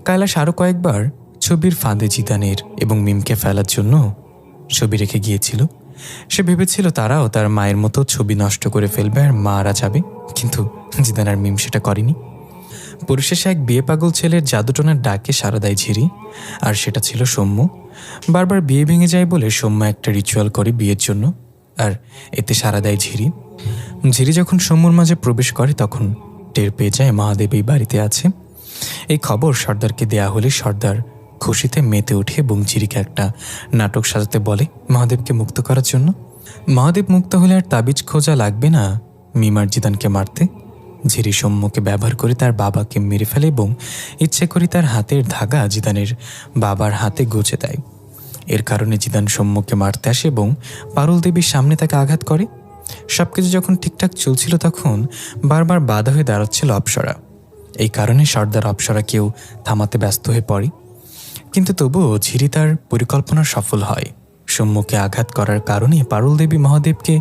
কৈলাস আরও কয়েকবার ছবির ফাঁদে জিদানের এবং মিমকে ফেলার জন্য ছবি রেখে গিয়েছিল। সে ভেবেছিল তারাও তার মায়ের মতো ছবি নষ্ট করে ফেলবে আর মারা যাবে, কিন্তু জিদান আর মিম সেটা করেনি। পরিশেষে এক বিয়ে পাগল ছেলের জাদুটোনার ডাকে সাড়া দেয় ঝিরি, আর সেটা ছিল সৌম্য। বারবার বিয়ে ভেঙে যায় বলে সৌম্য একটা রিচুয়াল করে বিয়ের জন্য, আর এতে সাড়া দেয় ঝিরি। ঝিরি যখন সৌম্যর মাঝে প্রবেশ করে তখন টের পেয়ে যায় মহাদেব এই বাড়িতে আছে। এই খবর সর্দারকে দেয়া হলে সর্দার খুশিতে মেতে ওঠে এবং ঝিরিকে একটা নাটক সাজাতে বলে মহাদেবকে মুক্ত করার জন্য। মহাদেব মুক্ত হলে আর তাবিজ খোঁজা লাগবে না মিম আর জিদানকে মারতে। ঝিরি সৌম্যকে ব্যবহার করে তার বাবাকে মেরে ফেলে এবং ইচ্ছে করে তার হাতের ধাগা জিদানের বাবার হাতে গুঁজে দেয়। এর কারণে জিদান সৌম্যকে মারতে আসে এবং পারুল দেবীর সামনে তাকে আঘাত করে। সবকিছু যখন ঠিকঠাক চলছিল তখন বারবার বাধা হয়ে দাঁড়াচ্ছিল অপ্সরা। এই কারণে সর্দার অপ্সরাকেও থামাতে ব্যস্ত হয়ে পড়ে, কিন্তু তবুও ঝিরি তার পরিকল্পনা সফল হয়। সৌম্যকে আঘাত করার কারণে পারুল দেবী মহাদেবকে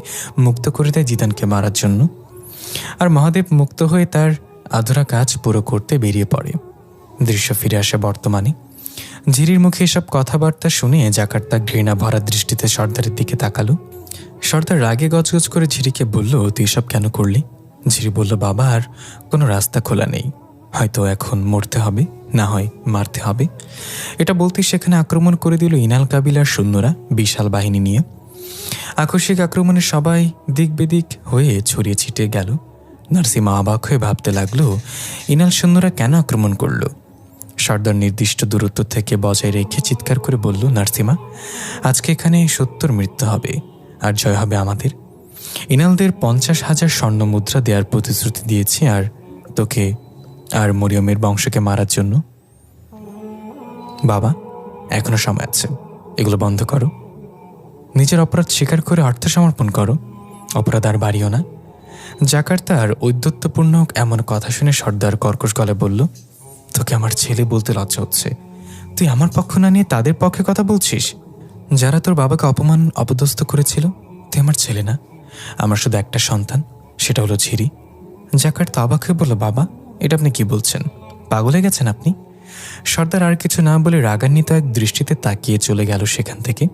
মুক্ত করে দেয় জিদানকে মারার জন্য, আর মহাদেব মুক্ত হয়ে তার আধুরা কাজ পুরো করতে বেরিয়ে পড়ে। দৃশ্য ফিরে আসে বর্তমানে। ঝিরির মুখে এসব কথাবার্তা শুনে জাকার্তা ঘৃণা ভরা দৃষ্টিতে সর্দারের দিকে তাকালো। সর্দার রাগে গজগজ করে ঝিরিকে বলল, তুই এসব কেন করলি? ঝিরি বলল, বাবা আর কোনো রাস্তা খোলা নেই, হয়তো এখন মরতে হবে, না হয় মারতে হবে। এটা বলতেই সেখানে আক্রমণ করে দিল ইনাল কাবিলার সৈন্যরা বিশাল বাহিনী নিয়ে। আকস্মিক আক্রমণে সবাই দিক বেদিক হয়ে ছড়িয়ে ছিটিয়ে গেল। নার্সিমা অবাক হয়ে ভাবতে লাগলো ইনাল সৈন্যরা কেন আক্রমণ করলো। সর্দার নির্দিষ্ট দূরত্ব থেকে বজায় রেখে চিৎকার করে বলল, নার্সিমা, আজকে এখানে 70 মৃত্যু হবে আর জয় হবে আমাদের। ইনালদের 50,000 স্বর্ণ মুদ্রা দেওয়ার প্রতিশ্রুতি দিয়েছি আর তোকে আর মরিয়মের বংশকে মারার জন্য। বাবা, এখনো সময় আছে, এগুলো বন্ধ করো। নিজের অপরাধ স্বীকার করে আত্মসমর্পণ করো, অপরাধ আর বাড়িও না। জাকার্তার ঔদ্ধত্যপূর্ণ এমন কথা শুনে সর্দার কর্কশ গলায় বলল, তোকে আমার ছেলে বলতে লজ্জা হচ্ছে? তুই আমার পক্ষ না নিয়ে তাদের পক্ষে কথা বলছিস, যারা তোর বাবাকে অপমান অপদস্থ করেছিল। তুই আমার ছেলে না, আমার শুধু একটা সন্তান, সেটা হলো ঝিরি। জাকার্তা অবাক হয়ে বলল, বাবা, এটা আপনি কি বলছেন? পাগল হয়ে গেছেন আপনি? সর্দার আর কিছু না বলে রাগান্বিত এক দৃষ্টিতে তাকিয়ে চলে গেল সেখান থেকে।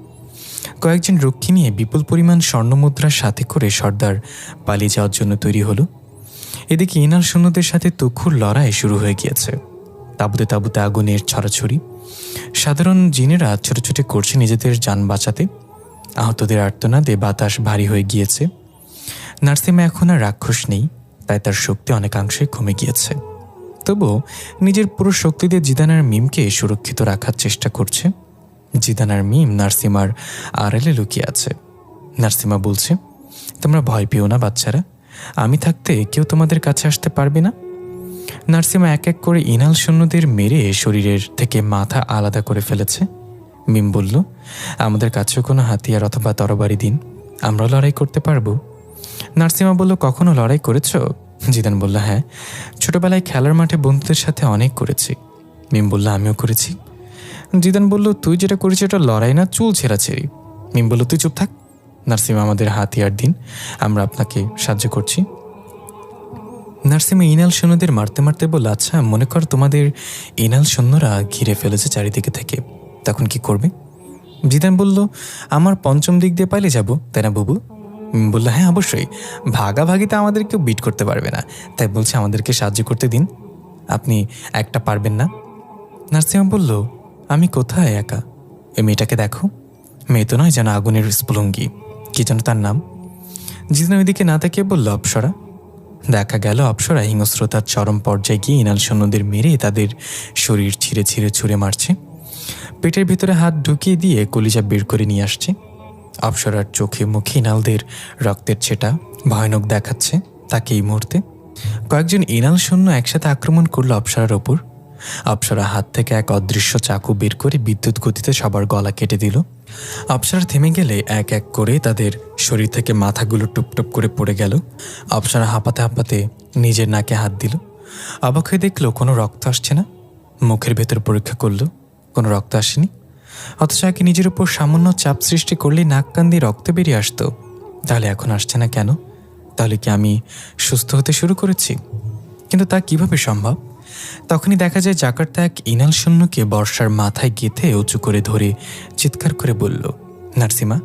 কয়েকজন রক্ষী নিয়ে বিপুল পরিমাণ স্বর্ণমুদ্রার সাথে করে সর্দার পালিয়ে যাওয়ার জন্য তৈরি হলো। এদিকে ইনাল সৈন্যদের সাথে তুখুর লড়াই শুরু হয়ে গিয়েছে। তাঁবুতে তাঁবুতে আগুনের ছড়াছড়ি। সাধারণ জিনেরা ছোটাছুটি করছে নিজেদের যান বাঁচাতে। আহতদের আর্তনাদে বাতাস ভারী হয়ে গিয়েছে। নার্সিমা এখন আর রাক্ষস নেই, তাই তার শক্তি অনেকাংশে কমে গিয়েছে। তবুও নিজের পুরো শক্তি দিয়ে জিদান আর মিমকে সুরক্ষিত রাখার চেষ্টা করছে। জিদান আর মিম নার্সিমার আড়ালে লুকিয়ে আছে। নার্সিমা বলছে, তোমরা ভয় পেও না বাচ্চারা, আমি থাকতে কেউ তোমাদের কাছে আসতে পারবে না। নার্সিমা এক এক করে ইনাল সৈন্যদের মেরে শরীরের থেকে মাথা আলাদা করে ফেলেছে। মিম বলল, আমাদের কাছেও কোনো হাতিয়ার অথবা তরবারি দিন, আমরাও লড়াই করতে পারবো। নার্সিমা বলল, কখনো লড়াই করেছ? জিদান বলল, হ্যাঁ, ছোটবেলায় খেলার মাঠে বন্ধুদের সাথে অনেক করেছি। মিম বলল, আমিও করেছি। জিদান বলল, তুই যেটা করেছিস ওটা লড়াই না, চুল ছেঁড়াছেড়ি। মিম বলল, তুই চুপ থাক। নার্সিমা, আমাদের হাতিয়ার দিন, আমরা আপনাকে সাহায্য করছি। নার্সিমা ইনাল সৈন্যদের মারতে মারতে বলল, আচ্ছা মনে কর তোমাদের ইনাল সৈন্যরা ঘিরে ফেলেছে চারিদিকে থেকে, তখন কি করবে? জিদান বলল, আমার পঞ্চম দিক দিয়ে পালিয়ে যাব, তাই না বুবু? বলল, হ্যাঁ অবশ্যই, ভাগাভাগিতে আমাদের কেউ বিট করতে পারবে না, তাই বলছে আমাদেরকে সাহায্য করতে দিন। আপনি একটা পারবেন না? নার্সিমা বলল, আমি কোথায় একা? এই মেয়েটাকে দেখো, মেয়ে তো নয়, যেন আগুনের স্ফুলঙ্গি, কি যেন তার নাম। জিদান ওইদিকে না তাকিয়ে বলল, অপ্সরা। দেখা গেল অপ্সরা হিংস্রতার চরম পর্যায়ে গিয়ে ইনাল সৈন্যদের মেরে তাদের শরীর ছিঁড়ে ছিঁড়ে ছুঁড়ে মারছে, পেটের ভিতরে হাত ঢুকিয়ে দিয়ে কলিজা বের করে নিয়ে আসছে। অপ্সরার চোখে মুখে ইনালদের রক্তের ছেটা ভয়ানক দেখাচ্ছে তাকে এই মুহূর্তে। কয়েকজন ইনাল সৈন্য একসাথে আক্রমণ করলো অপ্সরার ওপর। অপ্সরা হাত থেকে এক অদৃশ্য চাকু বের করে বিদ্যুৎ গতিতে সবার গলা কেটে দিল। অপ্সরা থেমে গেলে এক এক করে তাদের শরীর থেকে মাথাগুলো টুপটুপ করে পড়ে গেল। অপ্সরা হাঁপাতে হাঁপাতে নিজের নাকে হাত দিল। অবাক হয়ে দেখলো কোনো রক্ত আসছে না। মুখের ভেতর পরীক্ষা করলো, কোনো রক্ত আসেনি। অথচ আগে নিজের উপর সামান্য চাপ সৃষ্টি করলেই নাক কান দিয়ে রক্ত বেরিয়ে আসতো, তাহলে এখন আসছে না কেন? তাহলে কি আমি সুস্থ হতে শুরু করেছি? কিন্তু তা কিভাবে সম্ভব? তখনই দেখা যায় জাকার্তা এক ইনাল সৈন্যকে বর্ষার মাথায় গেঁথে উঁচু করে ধরে চিৎকার করে বলল, নার্সিমা,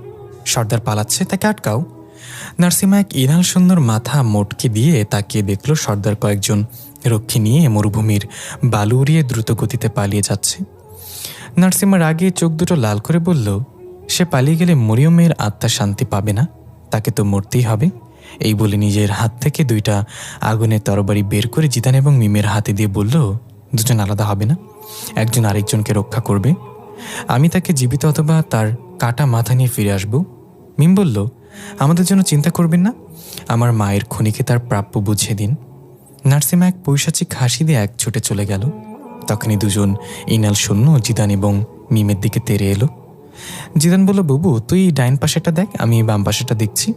সর্দার পালাচ্ছে, তাকে আটকাও। নার্সিমা এক ইনাল সৈন্যর মাথা মোটকে দিয়ে তাকিয়ে দেখল সর্দার কয়েকজন রক্ষী নিয়ে মরুভূমির বালু উড়িয়ে দ্রুত গতিতে পালিয়ে যাচ্ছে। নার্সিমার আগে চোখ দুটো লাল করে বলল, সে পালিয়ে গেলে মরিয়মের আত্মা শান্তি পাবে না, তাকে তো মরতেই হবে। এই বলে নিজের হাত থেকে 2টা আগুনের তরবারি বের করে জিদান এবং মিমের হাতে দিয়ে বলল, দুজন আলাদা হবে না, একজন আরেকজনকে রক্ষা করবে। আমি তাকে জীবিত অথবা তার কাটা মাথা নিয়ে ফিরে আসব। মিম বলল, আমাদের জন্য চিন্তা করবেন না, আমার মায়ের খুনিকে তার প্রাপ্য বুঝিয়ে দিন। নার্সিমা এক পৈশাচিক হাসি দিয়ে এক ছুটে চলে গেল। তখনই দুজন ইনাল সৈন্য জিদান এবং মিমের দিকে তেড়ে এলো। জিদান বলল, বুবু, তুই ডাইন পাশেটা দেখ, আমি বাম পাশেটা দেখছি।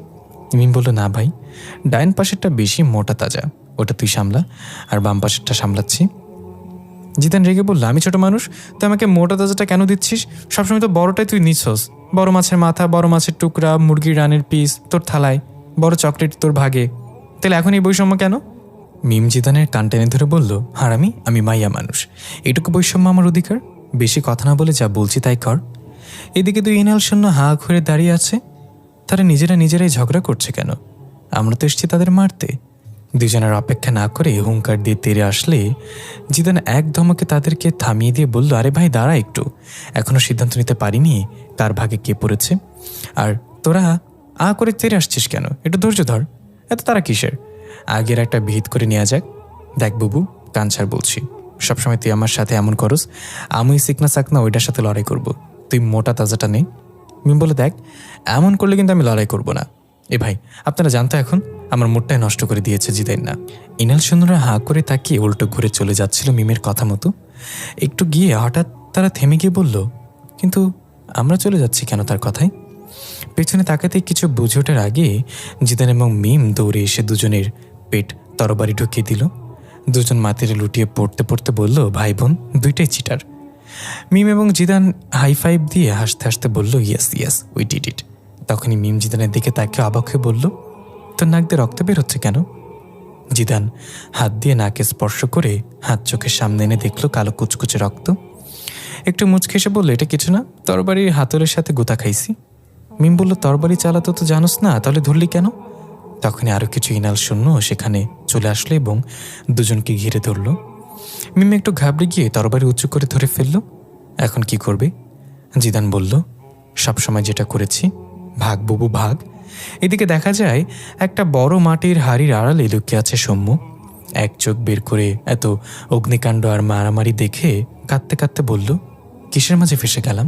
মিম বলল, না ভাই, ডাইন পাশেরটা বেশি মোটা তাজা, ওটা তুই সামলা, আর বাম পাশেরটা সামলাচ্ছি। জিদান রেগে বলল, আমি ছোট মানুষ, তুই আমাকে মোটা তাজাটা কেন দিচ্ছিস? সবসময় তো বড়টাই তুই নিচ্ছস। বড় মাছের মাথা, বড় মাছের টুকরা, মুরগির রানের পিস তোর থালায়, বড় চকলেট তোর ভাগে, তাহলে এখন এই বৈষম্য কেন? মিম জিদানের কান টেনে ধরে বলল, হারামি, আমি মাইয়া মানুষ, এটুকু বৈষম্য আমার অধিকার? বেশি কথা না বলে যা বলছি তাই কর। এদিকে দুই ইনাল সৈন্য হা ঘুরে দাঁড়িয়ে আছে। তারা নিজেরাই ঝগড়া করছে কেন? আমরা তো এসছি তাদের মারতে। দুজনের অপেক্ষা না করে হুঙ্কার দিয়ে তেড়ে আসলে জিদান এক ধমকে তাদেরকে থামিয়ে দিয়ে বলল, আরে ভাই দাঁড়া একটু, এখনো সিদ্ধান্ত নিতে পারিনি কার ভাগে কে পড়েছে। আর তোরা করে তেড়ে আসছিস কেন? একটু ধৈর্য ধর, এত তারা কিসের? আগের একটা ভিত করে নেওয়া যাক। দেখ বুবু, কাঞ্চার বলছি, সবসময় তুই আমার সাথে এমন করস, আমি সিকনা সাকনা ওইটার সাথে লড়াই করব, তুই মোটা তাজাটা নেই। মিম বলে, দেখ, এমন করলে কিন্তু আমি লড়াই করব না। এ ভাই, আপনারা জানতো এখন আমার মুডটাই নষ্ট করে দিয়েছে জিদাইন না। ইনাল সৈন্যরা হাঁ করে তাকিয়ে উল্টো ঘুরে চলে যাচ্ছিল মিমের কথা মতো। একটু গিয়ে হঠাৎ তারা থেমে গিয়ে বলল, কিন্তু আমরা চলে যাচ্ছি কেন তার কথায়? পেছনে তাকাতেই কিছু বুঝে ওঠার আগে জিদান এবং মিম দৌড়ে এসে দুজনের পেট তরবারি ঢুকিয়ে দিল। দুজন মাটিতে লুটিয়ে পড়তে পড়তে বলল, ভাই বোন দুইটাই চিটার। মিম এবং জিদান হাই ফাইভ দিয়ে হাসতে হাসতে বলল, yes yes, we did it. তখনই মিম জিদানের দিকে তাকে অবাক হয়ে বলল, তোর নাক দিয়ে রক্ত বের হচ্ছে কেন? জিদান হাত দিয়ে নাকে স্পর্শ করে হাত চোখের সামনে এনে দেখলো কালো কুচকুচে রক্ত। একটু মুচকে এসে বলল, এটা কিছু না, তরবারির হাতলের সাথে গোতা খাইছি। মিম বলল, তরবারি চালাতো তো জানোস না, তাহলে ধরলি কেন? তখনই আরো কিছু ইনাল সৈন্য সেখানে চলে আসলো এবং দুজনকে ঘিরে ধরল। মিম একটু ঘাবড়ে গিয়ে তরবারি উঁচু করে ধরে ফেলল। এখন কি করবে? জিদান বলল, সবসময় যেটা করেছি, ভাগ বুবু ভাগ। এদিকে দেখা যায় একটা বড় মাটির হাড়ির আড়ালে লুকিয়ে আছে সৌম্য। এক চোখ বের করে এত অগ্নিকাণ্ড আর মারামারি দেখে কাঁদতে কাঁদতে বলল, কিসের মাঝে ফেসে গেলাম?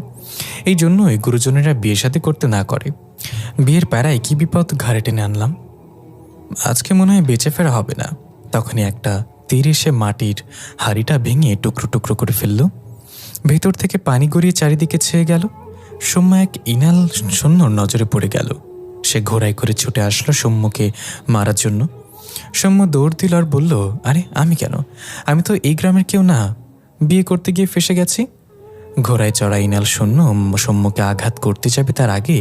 এই জন্যই গুরুজনেরা বিয়ে শাদী করতে না করে। বিয়ের প্যারায় কি বিপদ ঘাড়ে টেনে আনলাম, আজকে মনে হয় বেঁচে ফেরা হবে না। তখনই একটা তীর এসে মাটির হাড়িটা ভেঙে টুকরো টুকরো করে ফেলল। ভেতর থেকে পানি গড়িয়ে চারিদিকে ছেয়ে গেল। সৌম্য এক ইনাল সৈন্যর নজরে পড়ে গেল। সে ঘোড়ায় করে ছুটে আসলো সৌম্যকে মারার জন্য। সৌম্য দৌড় দিল আর বলল, আরে আমি কেন? আমি তো এই গ্রামের কেউ না, বিয়ে করতে গিয়ে ফেসে গেছি। ঘোড়ায় চড়া ইনাল সৈন্য সৌম্যকে আঘাত করতে যাবে তার আগে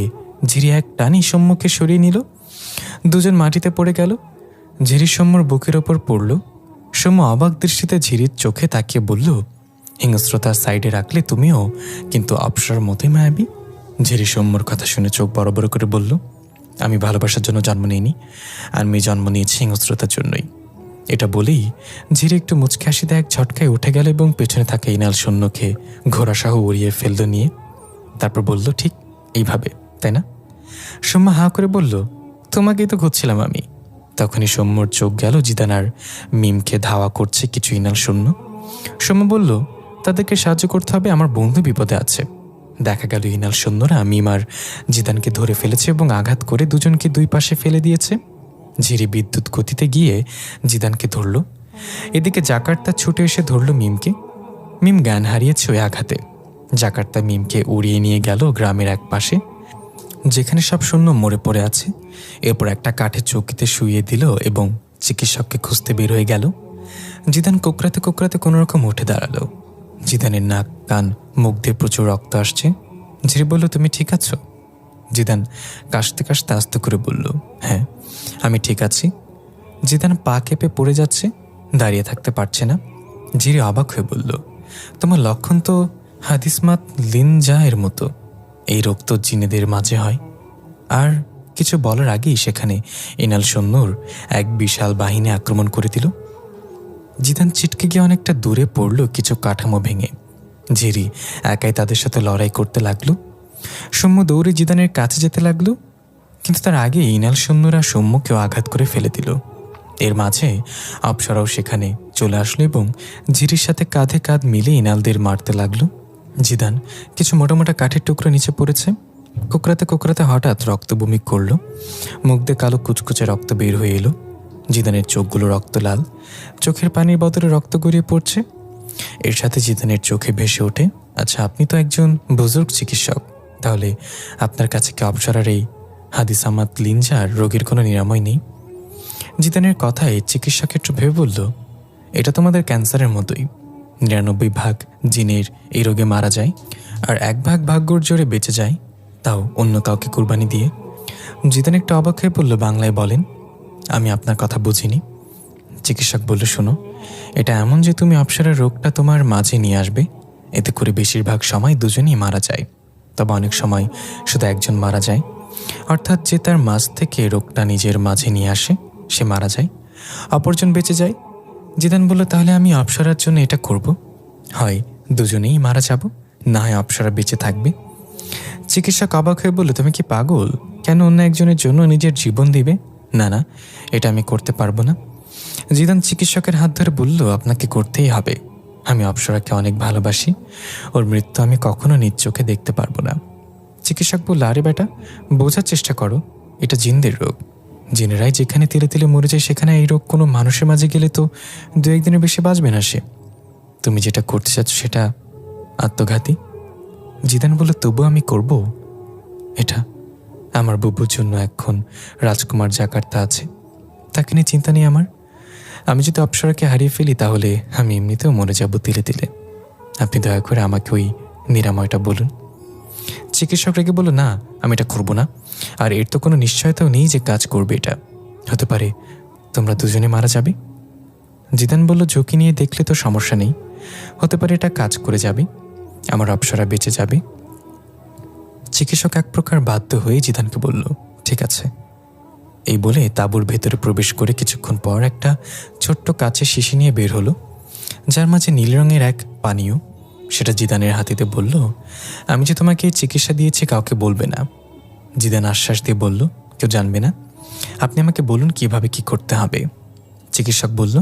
ঝিরি এক টানি সৌম্যকে সরিয়ে নিল। দুজন মাটিতে পড়ে গেল। ঝিরি সৌম্যর বুকের ওপর পড়ল। সৌম্য অবাক দৃষ্টিতে ঝিরির চোখে তাকিয়ে বলল, হিংস্রতার সাইডে রাখলে তুমিও কিন্তু অপসরার মতোই মায়াবী। ঝিরি সৌম্যর কথা শুনে চোখ বড় বড় করে বলল, আমি ভালোবাসার জন্য জন্ম নিইনি, আমি জন্ম নিয়েছি হিংস্রতার জন্যই। এটা বলেই ঝিরি একটু মুচকে হাসি দেয় এক ঝটকায় উঠে গেল এবং পেছনে থাকা ইনাল সৈন্যকে ঘোড়াসহ উড়িয়ে ফেলল নিয়ে। তারপর বলল, ঠিক এইভাবে, তাই না? সৌম্য হাঁ করে বলল, তোমাকেই তো খুঁজছিলাম আমি। তখনই সৌম্যর চোখ গেল জিদান আর মিমকে ধাওয়া করছে কিছু ইনাল সৈন্য। সৌম্য বলল, তাদেরকে সাহায্য করতে হবে, আমার বন্ধু বিপদে আছে। দেখা গেল ইনাল সৈন্যরা মিম আর জিদানকে ধরে ফেলেছে এবং আঘাত করে দুজনকে দুই পাশে ফেলে দিয়েছে। ঝিরি বিদ্যুৎ গতিতে গিয়ে জিদানকে ধরল। এদিকে জাকার্তা ছুটে এসে ধরল মিমকে। মিম জ্ঞান হারিয়েছে ওই আঘাতে। জাকার্তা মিমকে উড়িয়ে নিয়ে গেল গ্রামের এক পাশে, যেখানে সব সৈন্য মরে পড়ে আছে। এরপর একটা কাঠের চৌকিতে শুইয়ে দিল এবং চিকিৎসককে খুঁজতে বের হয়ে গেল। জিদান কোকড়াতে কোকড়াতে কোনোরকম উঠে দাঁড়ালো। জিদানের নাক কান মুখ দিয়ে প্রচুর রক্ত আসছে। ঝিরি বলল, তুমি ঠিক আছো? জিদান কাশতে কাশতে আস্তে করে বলল, হ্যাঁ আমি ঠিক আছি। জিদান পা কেঁপে পড়ে যাচ্ছে, দাঁড়িয়ে থাকতে পারছে না। ঝিরি অবাক হয়ে বলল, তোমার লক্ষণ তো হাদিসমাত লিনজা এর মতো। এই রোগ তো জিনেদের মাঝে হয়। আর কিছু বলার আগেই সেখানে ইনাল সৈন্যর এক বিশাল বাহিনী আক্রমণ করে দিল। জিদান ছিটকে গিয়ে অনেকটা দূরে পড়ল কিছু কাঠামো ভেঙে। ঝিরি একাই তাদের সাথে লড়াই করতে লাগলো। সৌম্য দৌড়ে জিদানের কাছে যেতে লাগলো, কিন্তু তার আগে ইনাল সৈন্যরা সৌম্যকেও আঘাত করে ফেলে দিল। এর মাঝে অপ্সরাও সেখানে চলে আসলো এবং ঝিরির সাথে কাঁধে কাঁধ মিলে ইনালদের মারতে লাগলো। জিদান কিছু মোটা মোটা কাঠের টুকরো নিচে পড়েছে। কোকড়াতে কোকড়াতে হঠাৎ রক্ত বমি করল। মুখ দিয়ে কালো কুচকুচে রক্ত বের হয়ে এলো। জিদানের চোখগুলো রক্ত লাল, চোখের পানির বদলে রক্ত গড়িয়ে পড়ছে। এর সাথে জিদানের চোখে ভেসে ওঠে, আচ্ছা আপনি তো একজন বুজুর্গ চিকিৎসক, তাহলে আপনার কাছে কি অপ্সরার এই হাদিসামাত লিনজার রোগের কোনো নিরাময় নেই? জিদানের কথায় চিকিৎসক একটু ভেবে বলল, এটা তোমাদের ক্যান্সারের মতোই। ৯৯ ভাগ জিনের এই রোগে মারা যায়, আর ১ ভাগ ভাগ্যর জোরে বেঁচে যায়, তাও অন্য কাউকে কুরবানি দিয়ে। জিদান একটু অবাক হয়ে বলল, বাংলায় বলেন, আমি আপনার কথা বুঝিনি। চিকিৎসক বলল, শোনো, এটা এমন যে তুমি অপ্সরার রোগটা তোমার মাঝে নিয়ে আসবে। এতে করে বেশিরভাগ সময় দুজনেই মারা যায়, তবে অনেক সময় শুধু একজন মারা যায়, অর্থাৎ যে তার মাঝ থেকে রোগটা নিজের মাঝে নিয়ে আসে সে মারা যায়, অপরজন বেঁচে যায়। জিদান বলল, তাহলে আমি অপ্সরার জন্য এটা করব। হয় দুজনেই মারা যাব, না হয় অপ্সরা বেঁচে থাকবে। চিকিৎসক অবাক হয়ে বলল, তুমি কি পাগল? কেন অন্য একজনের জন্য নিজের জীবন দিবে? না না, এটা আমি করতে পারবো না। জিদান চিকিৎসকের হাত ধরে বলল, আপনাকে করতেই হবে। আমি অপ্সরাকে অনেক ভালোবাসি, ওর মৃত্যু আমি কখনো নিজ চোখে দেখতে পারবো না। চিকিৎসক বলল, আরে বেটা, বোঝার চেষ্টা করো, এটা জিনদের রোগ। জিনেরাই যেখানে তিলে তিলে মরে যায়, সেখানে এই রোগ কোনো মানুষের মাঝে গেলে তো ২-১ দিনের বেশি বাঁচবে না সে। তুমি যেটা করতে চাচ্ছ সেটা আত্মঘাতী। জিদান বলল, তবু আমি করব। এটা আমার বুবুর জন্য এখন রাজকুমার জাকার্তা আছে, তাকে নিয়ে চিন্তা নেই আমার। আমি যদি অপ্সরাকে হারিয়ে ফেলি তাহলে আমি এমনিতেও মরে যাব তিলে তিলে। আপনি দয়া করে আমাকে ওই নিরাময়টা বলুন। চিকিৎসক রেগে বলল, না, আমি এটা করবো না, আর এর তো কোনো নিশ্চয়তাও নেই যে কাজ করবে। এটা হতে পারে তোমরা দুজনে মারা যাবে। জিদান বলল, ঝুঁকি নিয়ে দেখলে তো সমস্যা নেই, হতে পারে এটা কাজ করে যাবে, আমার অপ্সরা বেঁচে যাবে। চিকিৎসক এক প্রকার বাধ্য হয়ে জিদানকে বলল, ঠিক আছে। এই বলে তাঁবুর ভেতরে প্রবেশ করে কিছুক্ষণ পর একটা ছোট্ট কাচের শিশি নিয়ে বের হলো, যার মাঝে নীল রঙের এক পানীয়। সেটা জিদানের হাতিতে বলল, আমি যে তোমাকে এই চিকিৎসা দিয়েছি কাউকে বলবে না। জিদান আশ্বাস দিয়ে বলল, কেউ জানবে না, আপনি আমাকে বলুন কিভাবে কি করতে হবে। চিকিৎসক বলল,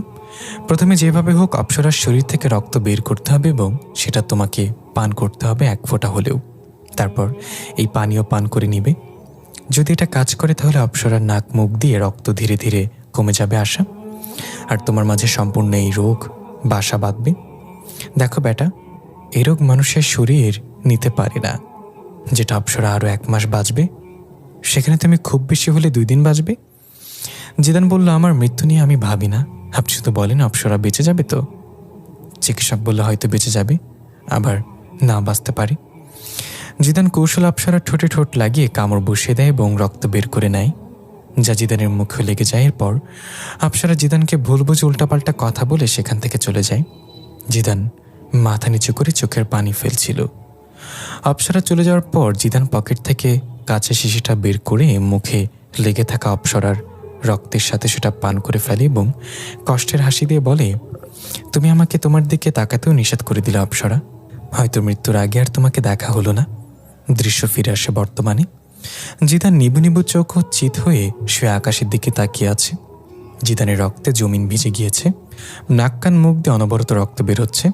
প্রথমে যেভাবে হোক অপ্সরার শরীর থেকে রক্ত বের করতে হবে এবং সেটা তোমাকে পান করতে হবে ১ ফোঁটা হলেও। তারপর এই পানীয় পান করে নিবে। যদি এটা কাজ করে তাহলে অপ্সরার নাক মুখ দিয়ে রক্ত ধীরে ধীরে কমে যাবে আশা, আর তোমার মাঝে সম্পূর্ণ এই রোগ বাসা বাঁধবে। দেখো বেটা, এই রোগ মানুষের শরীর নিতে পারে না। যেটা অপ্সরা আরও ১ মাস বাঁচবে, সেখানে তুমি খুব বেশি হলে ২ দিন বাঁচবে। জিদান বলল, আমার মৃত্যু নিয়ে আমি ভাবি না, আপনি শুধু বলেন অপ্সরা বেঁচে যাবে তো। চিকিৎসক বলল, হয়তো বেঁচে যাবে, আবার না বাঁচতে পারে। জিদান কৌশল অপ্সরার ঠোঁটে ঠোঁট লাগিয়ে কামড় বসিয়ে দেয় এবং রক্ত বের করে নেয়, যা জিদানের মুখে লেগে যায়। এরপর অপ্সরা জিদানকে ভুল বুঝে উল্টাপাল্টা কথা বলে সেখান থেকে চলে যায়। জিদান মাথা নিচু করে চোখের পানি ফেলছিল। অপ্সরা চলে যাওয়ার পর জিদান পকেট থেকে কাঁচের শিশিটা বের করে মুখে লেগে থাকা অপ্সরার রক্তের সাথে সেটা পান করে ফেলে এবং কষ্টের হাসি দিয়ে বলে, তুমি আমাকে তোমার দিকে তাকাতেও নিষেধ করে দিলে অপ্সরা। হয়তো মৃত্যুর আগে আর তোমাকে দেখা হলো না। দৃশ্য ফিরে আসে বর্তমানে। জিদান নিবু নিবু চোখ ও চিত হয়ে শুয়ে আকাশের দিকে তাকিয়ে আছে। জিদানের রক্তে জমিন ভিজে গিয়েছে, নাক কান মুখ দিয়ে অনবরত রক্ত বের হচ্ছে।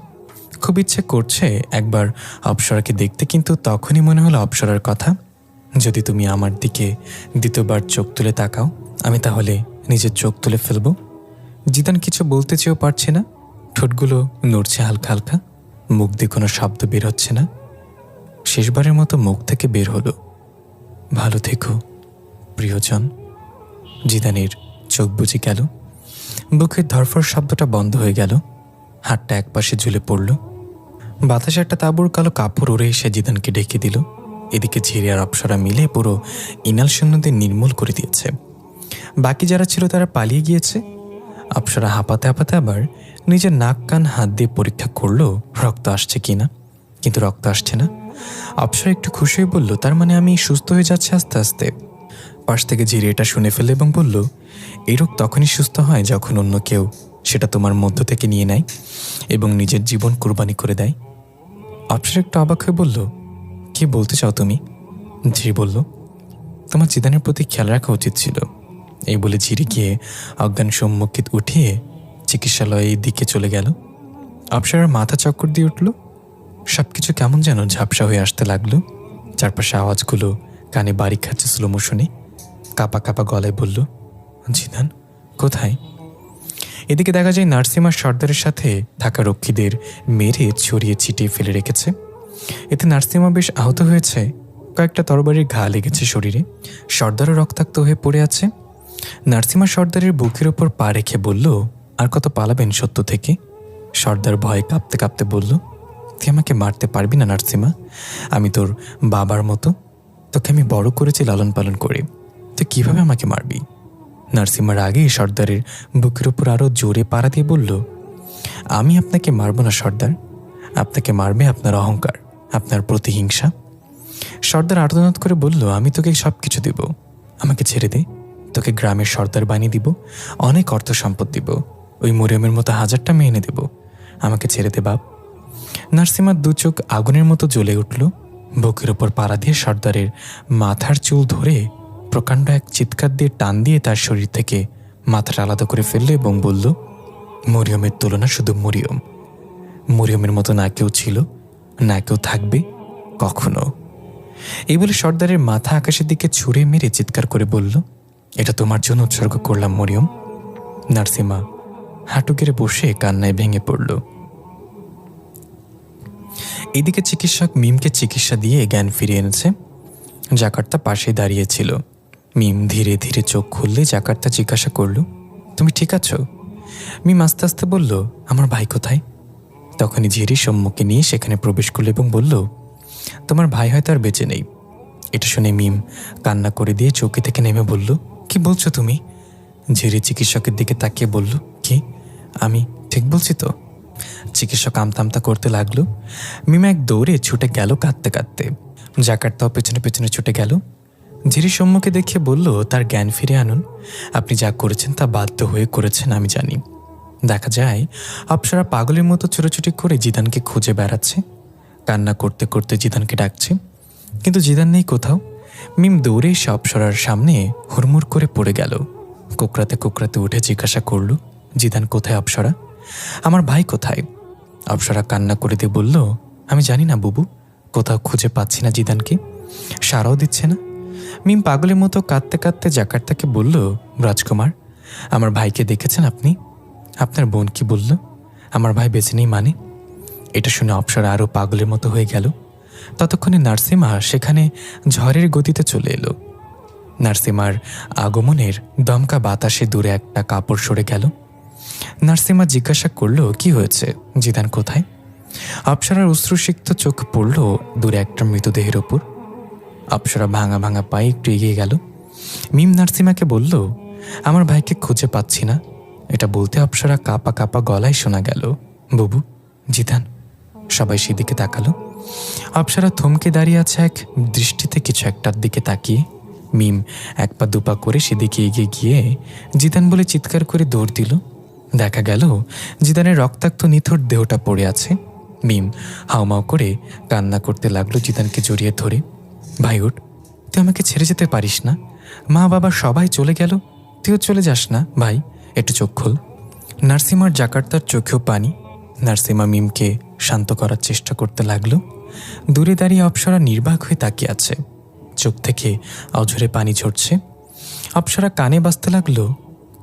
খুব ইচ্ছে করছে একবার অপ্সরাকে দেখতে, কিন্তু তখনই মনে হলো অপ্সরার কথা, যদি তুমি আমার দিকে দ্বিতীয়বার চোখ তুলে তাকাও আমি তাহলে নিজের চোখ তুলে ফেলব। জিদান কিছু বলতে চেয়েও পারছে না, ঠোঁটগুলো নড়ছে হালকা হালকা, মুখ দিয়ে কোনো শব্দ বের হচ্ছে না। শেষবারের মতো মুখ থেকে বের হলো, ভালো থেকো প্রিয়জন। জিদানের চোখ বুজে গেল, বুকের ধরফর শব্দটা বন্ধ হয়ে গেল, হাতটা একপাশে ঝুলে পড়ল। বাতাসে একটা তাঁবুর কালো কাপড় উড়ে এসে জিদানকে ঢেকে দিল। এদিকে ঝিরি আর অপ্সরা মিলে পুরো ইনাল সৈন্যদের নির্মূল করে দিয়েছে। বাকি যারা ছিল তারা পালিয়ে গিয়েছে। অপ্সরা হাঁপাতে হাঁপাতে আবার নিজের নাক কান হাত দিয়ে পরীক্ষা করলো রক্ত আসছে কিনা, কিন্তু রক্ত আসছে না। অপ্সরা একটু খুশি হয়ে বলল, তার মানে আমি সুস্থ হয়ে যাচ্ছি আস্তে আস্তে। পাশ থেকে ঝিরে এটা শুনে ফেলে এবং বলল, এই রোগ তখনই সুস্থ হয় যখন অন্য কেউ সেটা তোমার মধ্য থেকে নিয়ে নেয় এবং নিজের জীবন কুরবানি করে দেয়। অপ্সরা একটু অবাক হয়ে বলল, কি বলতে চাও তুমি? ঝিরি বলল, তোমার জিদানের প্রতি খেয়াল রাখা উচিত ছিল। এই বলে ঝিরি গিয়ে অজ্ঞান সম্মুখে উঠিয়ে চিকিৎসালয়ের দিকে চলে গেল। অপ্সরার মাথা চক্কর দিয়ে উঠল, সবকিছু কেমন যেন ঝাপসা হয়ে আসতে লাগলো। চারপাশে আওয়াজগুলো কানে বাড়ি খাচ্ছে স্লো মোশনে। কাপা কাপা গলায় বলল, জিদান কোথায়? এদিকে দেখা যায় নার্সিমা সর্দারের সাথে থাকা রক্ষীদের মেরে ছড়িয়ে ছিটিয়ে ফেলে রেখেছে। এতে নার্সিমা বেশ আহত হয়েছে, কয়েকটা তরবারির ঘা লেগেছে শরীরে। সর্দারও রক্তাক্ত হয়ে পড়ে আছে। নার্সিমা সর্দারের বুকের ওপর পা রেখে বলল, আর কত পালাবেন সত্য থেকে? সর্দার ভয়ে কাঁপতে কাঁপতে বলল, তুই আমাকে মারতে পারবি না নার্সিমা, আমি তোর বাবার মতো, তোকে আমি বড় করেছি লালন পালন করে, তুই কিভাবে আমাকে মারবি? নার্সিমার আগে সর্দারের বুকের ওপর আরও জোরে পাড়া দিয়ে বলল, আমি আপনাকে মারব না সর্দার, আপনাকে মারবে আপনার অহংকার, আপনার প্রতিহিংসা। সর্দার আর্তনাদ করে বলল, আমি তোকে সব কিছু দেব, আমাকে ছেড়ে দে, তোকে গ্রামের সর্দার বানিয়ে দিব, অনেক অর্থ সম্পদ দিব, ওই মরিয়মের মতো 1000টা মেয়ে এনে দেব, আমাকে ছেড়ে দে বাপ। নার্সিমার দু চোখ আগুনের মতো জ্বলে উঠল। বুকের ওপর পাড়া দিয়ে সর্দারের মাথার চুল ধরে প্রকাণ্ড এক চিৎকার দিয়ে টান দিয়ে তার শরীর থেকে মাথাটা আলাদা করে ফেলল এবং বলল, মরিয়মের তুলনা শুধু মরিয়ম, মরিয়মের মতো না কেউ ছিল, না কেউ থাকবে কখনো। এই বলে সর্দারের মাথা আকাশের দিকে ছুঁড়ে মেরে চিৎকার করে বলল, এটা তোমার জন্য উৎসর্গ করলাম মরিয়ম। নার্সিমা হাঁটু গেড়ে বসে কান্নায় ভেঙে পড়ল। এদিকে চিকিৎসক মিমকে চিকিৎসা দিয়ে জ্ঞান ফিরিয়ে এনেছে। জাকার্তা পাশে দাঁড়িয়েছিল। মিম ধীরে ধীরে চোখ খুললে জাকার্তা জিজ্ঞাসা করল, তুমি ঠিক আছো? মিম আস্তে আস্তে বলল, আমার ভাই কোথায়? তখনই ঝিরি সম্মুখে নিয়ে সেখানে প্রবেশ করল এবং বলল, তোমার ভাই হয়তো আর বেঁচে নেই। এটা শুনে মিম কান্না করে দিয়ে চৌকি থেকে নেমে বলল, কি বলছো তুমি? ঝিরি চিকিৎসকের দিকে তাকিয়ে বলল, কি আমি ঠিক বলছি তো? চিকিৎসক আমতা আমতা করতে লাগলো। মিম এক দৌড়ে ছুটে গেল কাঁদতে কাঁদতে। জাকার্তাও পেছনে পেছনে ছুটে গেল। ঝিরি সম্মুখে দেখিয়ে বলল, তার জ্ঞান ফিরে আনুন, আপনি যা করেছেন তা বাধ্য হয়ে করেছেন আমি জানি। দেখা যায় অপ্সরা পাগলের মতো ছোটাছুটি করে জিদানকে খুঁজে বেড়াচ্ছে, কান্না করতে করতে জিদানকে ডাকছে, কিন্তু জিদান নেই কোথাও। মিম দৌড়ে এসে অপ্সরার সামনে হুড়মুড় করে পড়ে গেল। কোকড়াতে কোকড়াতে উঠে জিজ্ঞাসা করল, জিদান কোথায় অপ্সরা? আমার ভাই কোথায়? অপ্সরা কান্না করে দিয়ে বলল, আমি জানি না বুবু, কোথাও খুঁজে পাচ্ছি না জিদানকে, সারাও দিচ্ছে না। মিম পাগলের মতো কাঁদতে কাঁদতে জাকার্তাকে বলল, রাজকুমার, আমার ভাইকে দেখেছেন আপনি? আপনার বোন কি বলল? আমার ভাই বেঁচে নেই মানে? এটা শুনে অপ্সরা আরও পাগলের মতো হয়ে গেল। ততক্ষণে নার্সিমা সেখানে ঝড়ের গতিতে চলে এলো। নার্সিমার আগমনের দমকা বাতাসে দূরে একটা কাপড় সরে গেল। নার্সিমা জিজ্ঞাসা করল, কি হয়েছে, জিদান কোথায়? অপ্সরার অশ্রুসিক্ত চোখ পড়ল দূরে একটা মৃতদেহের ওপর। অপ্সরা ভাঙা ভাঙা পায়ে একটু এগিয়ে গেল। মিম নার্সিমাকে বলল, আমার ভাইকে খুঁজে পাচ্ছি না। এটা বলতে অপ্সরা কাপা কাপা গলায় শোনা গেল, বুবু, জিদান। সবাই সেদিকে তাকালো। অপ্সরা থমকে দাঁড়িয়ে আছে এক দৃষ্টিতে কিছু একটার দিকে তাকিয়ে। মিম এক পা দুপা করে সেদিকে এগিয়ে গিয়ে জিদান বলে চিৎকার করে দৌড় দিল। দেখা গেল জিদানের রক্তাক্ত নিথর দেহটা পড়ে আছে। মিম হাউমাউ করে কান্না করতে লাগলো জিদানকে জড়িয়ে ধরে, ভাই উঠ, তুই আমাকে ছেড়ে যেতে পারিস না, মা বাবা সবাই চলে গেল, তুইও চলে যাস না ভাই, একটু চোখ খোল। নার্সিমার জাকার্তার চোখেও পানি। নার্সিমা মিমকে শান্ত করার চেষ্টা করতে লাগলো। দূরে দাঁড়িয়ে অপ্সরা নির্বাক হয়ে তাকিয়ে আছে, চোখ থেকে অঝরে পানি ঝরছে। অপ্সরা কানে বাজতে লাগলো,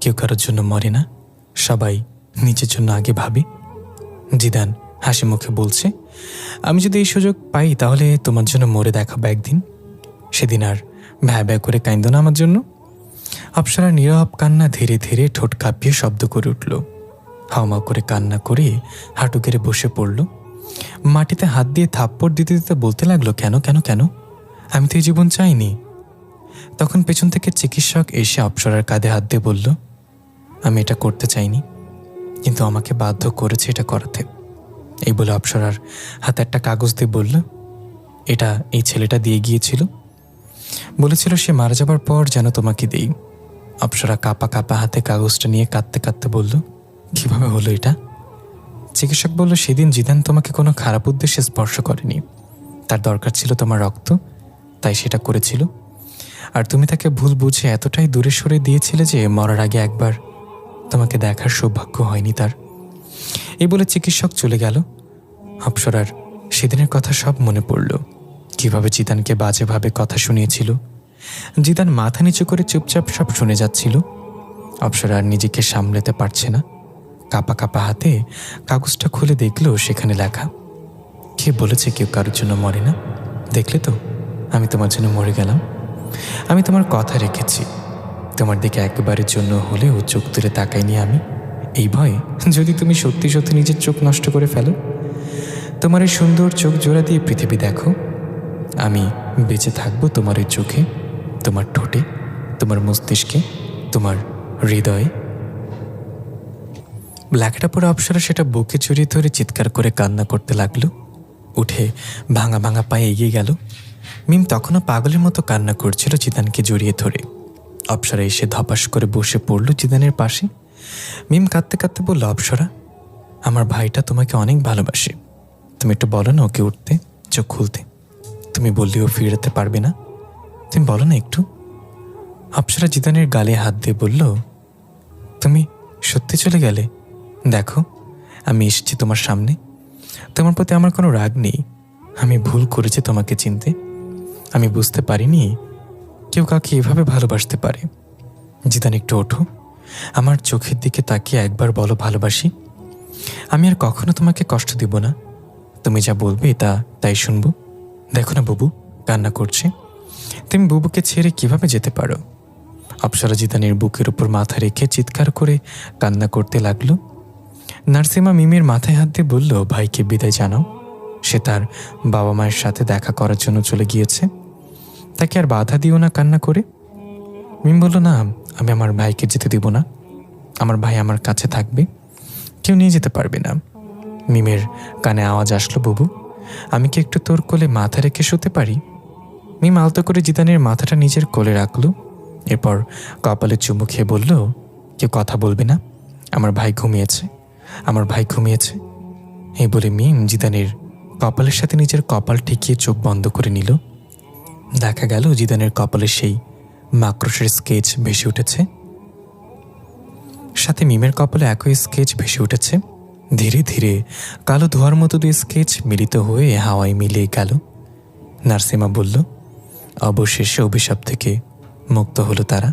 কেউ কারোর জন্য মরে না, সবাই নিজের জন্য আগে ভাবে। জিদান হাসি মুখে বলছে, আমি যদি এই সুযোগ পাই তাহলে তোমার জন্য মরে দেখাবো একদিন, সেদিন আর ভ্যা ভ্যা করে কাঁদো না আমার জন্য। অপ্সরা নীরব কান্না ধীরে ধীরে ঠোঁট কাঁপিয়ে শব্দ করে উঠল। হাওমাও করে কান্না করে হাঁটু গেড়ে বসে পড়ল। মাটিতে হাত দিয়ে থাপ্পড় দিতে দিতে বলতে লাগলো, কেন কেন কেন, আমি তো এই জীবন চাইনি। তখন পেছন থেকে চিকিৎসক এসে অপ্সরার কাঁধে হাত দিয়ে বলল, আমি এটা করতে চাইনি, কিন্তু আমাকে বাধ্য করেছে এটা করাতে। এই বলে অপ্সরার হাতে একটা কাগজ দিয়ে বলল, এটা এই ছেলেটা দিয়ে গিয়েছিল, বলেছিল সে মারা যাবার পর যেন তোমাকে দেই। অপ্সরা কাঁপা কাঁপা হাতে কাগজটা নিয়ে কাঁদতে কাঁদতে বলল, কিভাবে হলো এটা? চিকিৎসক বলল, সেদিন জিদান তোমাকে কোনো খারাপ উদ্দেশ্যে স্পর্শ করেনি, তার দরকার ছিল তোমার রক্ত, তাই সেটা করেছিল। আর তুমি তাকে ভুল বুঝে এতটাই দূরে সরে দিয়েছিলে যে মরার আগে একবার তোমাকে দেখার সৌভাগ্য হয়নি তার। এই বলে চিকিৎসক চলে গেল। অপ্সরার সেদিনের কথা সব মনে পড়ল, কিভাবে জিদানকে বাজেভাবে কথা শুনিয়েছিল। জিদান মাথা নিচু করে চুপচাপ সব শুনে যাচ্ছিল। অপ্সরা আর নিজেকে সামলাতে পারছে না, কাঁপা কাঁপা হাতে কাগজটা খুলে দেখল সেখানে লেখা, কে বলেছে কেউ কারোর জন্য মরে না? দেখলে তো, আমি তোমার জন্য মরে গেলাম। আমি তোমার কথা রেখেছি, তোমার দিকে একবারের জন্য হলেও চোখ তুলে তাকাইনি আমি, এই ভয়ে যদি তুমি সত্যি সত্যি নিজের চোখ নষ্ট করে ফেলো। তোমার এই সুন্দর চোখ জোড়া দিয়ে পৃথিবী দেখো। আমি বেঁচে থাকবো তোমার এই চোখে, তোমার ঠোঁটে, তোমার মস্তিষ্কে, তোমার হৃদয়ে। লেখাটা পরে অপ্সরা সেটা বুকে জড়িয়ে ধরে চিৎকার করে কান্না করতে লাগলো। উঠে ভাঙা ভাঙা পায়ে এগিয়ে গেল। মিম তখনও পাগলের মতো কান্না করছিল জিদানকে জড়িয়ে ধরে। অপ্সরা এসে ধপাস করে বসে পড়ল জিদানের পাশে। মিম কাঁদতে কাঁদতে বলল, অপ্সরা, আমার ভাইটা তোমাকে অনেক ভালোবাসে, তুমি একটু বলো না ওকে উঠতে, চোখ খুলতে। তুমি বললেও ফিরাতে পারবে না, তুমি বলো না একটু। অপ্সরা জিদানের গালে হাত দিয়ে বলল, তুমি সত্যি চলে গেলে? দেখো, আমি এসেছি তোমার সামনে, তোমার প্রতি আমার কোনো রাগ নেই। আমি ভুল করেছি তোমাকে চিনতে, আমি বুঝতে পারিনি কেউ কাউকে এভাবে ভালোবাসতে পারে। জিদান, একটু ওঠো, আমার চোখের দিকে তাকিয়ে একবার বলো ভালোবাসি। আমি আর কখনো তোমাকে কষ্ট দিব না, তুমি যা বলবে তাই শুনবো। দেখো না বুবু কান্না করছে, তুমি বুবুকে ছেড়ে কিভাবে যেতে পারো? অপ্সরা জিদানের বুকের উপর মাথা রেখে চিৎকার করে কান্না করতে লাগলো। নার্সিমা মিমের মাথায় হাত দিয়ে বলল, ভাইকে বিদায় জানাও, সে তার বাবা মায়ের সাথে দেখা করার জন্য চলে গিয়েছে, তাকে আর বাধা দিও না কান্না করে। মিম বলল, না, আমি আমার ভাইকে যেতে দিব না, আমার ভাই আমার কাছে থাকবে, কেউ নিয়ে যেতে পারবে না। মিমের কানে আওয়াজ আসলো, বুবু, আমি কি একটু তোর কোলে মাথা রেখে শুতে পারি? মিম আলতো করে জিদানের মাথাটা নিজের কোলে রাখলো, এরপর কপালে চুমু খেয়ে বলল, কেউ কথা বলবে না, আমার ভাই ঘুমিয়েছে, আমার ভাই ঘুমিয়েছে। এই বলে মিম জিদানের কপালের সাথে নিজের কপাল ঠেকিয়ে চোখ বন্ধ করে নিল। দেখা গেল জিদানের কপালে সেই মাকড়সের স্কেচ ভেসে উঠেছে, সাথে মিমের কপালে একই স্কেচ ভেসে উঠেছে। ধীরে ধীরে কালো ধোয়ার মতো দুই স্কেচ মিলিত হয়ে হাওয়ায় মিলিয়ে গেল। নার্সিমা বলল, অবশেষে অভিশাপ থেকে মুক্ত হলো তারা।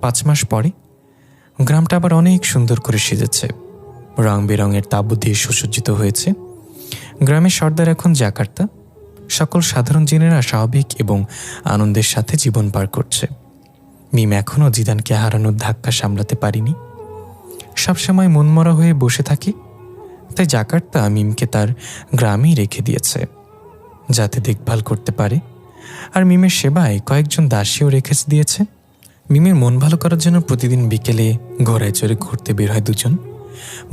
5 মাস পরে গ্রামটা আবার অনেক সুন্দর করে সেজেছে, রং বেরঙের তাঁবু দিয়ে সুসজ্জিত হয়েছে। গ্রামের সর্দার এখন জাকার্তা, সকল সাধারণ জিনেরা স্বাভাবিক এবং আনন্দের সাথে জীবন পার করছে। মিম এখনও জিদানকে হারানোর ধাক্কা সামলাতে পারিনি, সবসময় মনমরা হয়ে বসে থাকি, তাই জাকার্তা মিমকে তার গ্রামেই রেখে দিয়েছে, যাতে দেখভাল করতে পারে। আর মিমের সেবায় কয়েকজন দাসীও রেখে দিয়েছে। মিমের মন ভালো করার জন্য প্রতিদিন বিকেলে ঘোড়ায় চড়ে ঘুরতে বের হয় দুজন।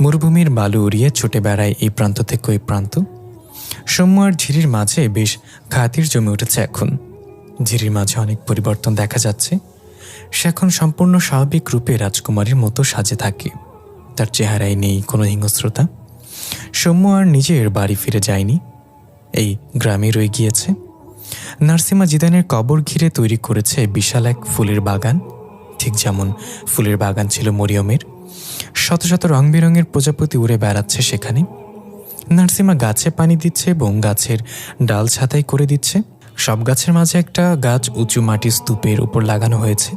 মরুভূমির বালু উড়িয়ে ছুটে বেড়ায় এই প্রান্ত থেকে ওই প্রান্ত। সৌম্য আর ঝিরির মাঝে বেশ খাতির জমে উঠেছে এখন। ঝিরির মাঝে অনেক পরিবর্তন দেখা যাচ্ছে। সে এখন সম্পূর্ণ স্বাভাবিক রূপে রাজকুমারীর মতো সাজে থাকে, তার চেহারায় নেই কোনো হিংস্রতা। সৌম্য আর নিজের বাড়ি ফিরে যায়নি, এই গ্রামে রয়ে গিয়েছে। নার্সিমা জিদানের কবর ঘিরে তৈরি করেছে বিশাল এক ফুলের বাগান, ঠিক যেমন ফুলের বাগান ছিল মরিয়মের। শত শত রং বেরঙের প্রজাপতি উড়ে বেড়াচ্ছে সেখানে। নার্সিমা গাছে পানি দিচ্ছে এবং গাছের ডাল ছাঁটাই করে দিচ্ছে। সব গাছের মাঝে একটা গাছ উঁচু মাটির স্তূপের উপর লাগানো হয়েছে,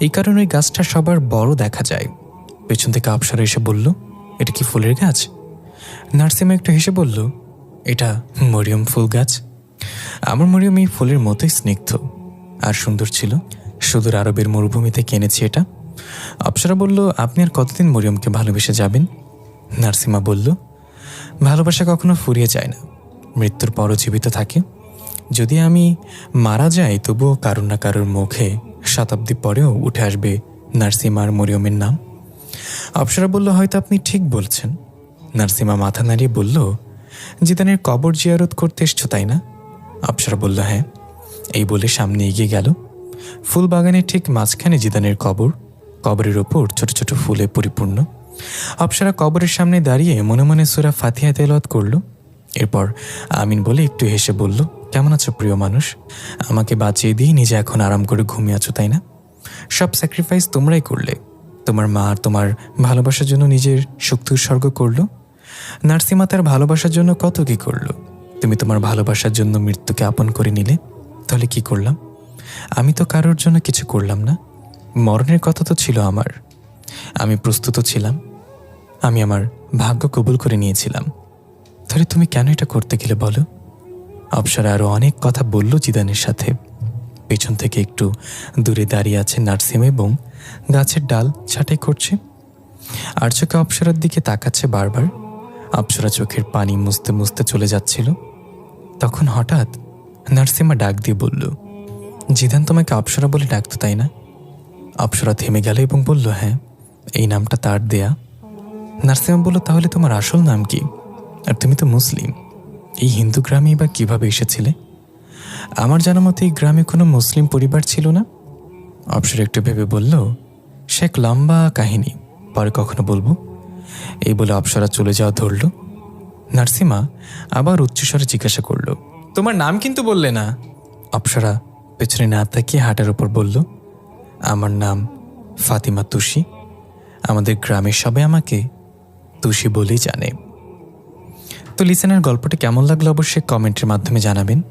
এই কারণে ওই গাছটা সবার বড় দেখা যায়। পেছন থেকে অপ্সরা এসে বলল, এটা কি ফুলের গাছ? নার্সিমা একটু হেসে বলল, এটা মরিয়ম ফুল গাছ। আমার মরিয়ম এই ফুলের মতোই স্নিগ্ধ আর সুন্দর ছিল, সুদূর আরবের মরুভূমিতে কিনেছি এটা। অপ্সরা বলল, আপনি আর কতদিন মরিয়মকে ভালোবেসে যাবেন? নার্সিমা বলল, ভালোবাসা কখনো ফুরিয়ে যায় না, মৃত্যুর পরও জীবিত থাকে। যদি আমি মারা যাই তবুও কারোর না কারোর মুখে শতাব্দী পরেও উঠে আসবে নার্সিমা আর মরিয়মের নাম। অপ্সরা বলল, হয়তো আপনি ঠিক বলছেন। নার্সিমা মাথা নাড়িয়ে বলল, জিদানের কবর জিয়ারত করতে এসছো তাই না? অপ্সরা বলল, হ্যাঁ। এই বলে সামনে এগিয়ে গেল। ফুল বাগানের ঠিক মাঝখানে জিদানের কবর, কবরের ওপর ছোট ছোট ফুলে পরিপূর্ণ। অপ্সরা কবরের সামনে দাঁড়িয়ে মনে মনে সূরা ফাতিহা তেলাওয়াত করল। এরপর আমিন বলে একটু হেসে বলল, কেমন আছো প্রিয় মানুষ? আমাকে বাঁচিয়ে দিয়ে নিজে এখন আরাম করে ঘুমিয়ে আছো তাই না? সব স্যাক্রিফাইস তোমরাই করলে। তোমার মা আর তোমার ভালোবাসার জন্য নিজের শক্তি উৎসর্গ করলো। নার্সিমা তার ভালোবাসার জন্য কত কি করলো। তুমি তোমার ভালোবাসার জন্য মৃত্যুকে আপন করে নিলে। তাহলে কি করলাম? আমি তো কারোর জন্য কিছু করলাম না। মরণের কথা তো ছিল আমার। আমি প্রস্তুত ছিলাম। আমি আমার ভাগ্য কবুল করে নিয়েছিলাম। তাহলে তুমি কেন এটা করতে গেলে বলো? অপ্সরা আরও অনেক কথা বলল জিদানের সাথে। পেছন থেকে একটু দূরে দাঁড়িয়ে আছে নার্সিমা এবং গাছের ডাল ছাঁটাই করছে। আর চোখে অপ্সরার দিকে তাকাচ্ছে বারবার। অপ্সরা চোখের পানি মুছতে মুছতে চলে যাচ্ছিল। তখন হঠাৎ নার্সিমা ডাক দিয়ে বলল, জিদান তোমাকে অপ্সরা বলে ডাকতো তাই না? অপ্সরা থেমে গেল এবং বলল, হ্যাঁ, এই নামটা তার দেয়া। নার্সিমা বলল, তাহলে তোমার আসল নাম কি? আর তুমি তো মুসলিম, এই হিন্দু গ্রামেই বা কিভাবে এসেছিলে? আমার জানা মতে এই গ্রামে কোনো মুসলিম পরিবার ছিল না। অপ্সরা একটু ভেবে বলল, সে এক লম্বা কাহিনী, পরে কখনো বলবো। এই বলে অপ্সরা চলে যাওয়া ধরল। নার্সিমা আবার উচ্চস্বরে জিজ্ঞাসা করল, তোমার নাম কিন্তু বললে না? অপ্সরা পেছনে না তাকিয়ে হাঁটার উপর বলল, আমার নাম ফাতিমা তুষি। আমাদের গ্রামের সবাই আমাকে তুষি বলেই জানে। তো লিসেনার, গল্পটা কেমন লাগলো অবশ্যই কমেন্টের মাধ্যমে জানাবেন।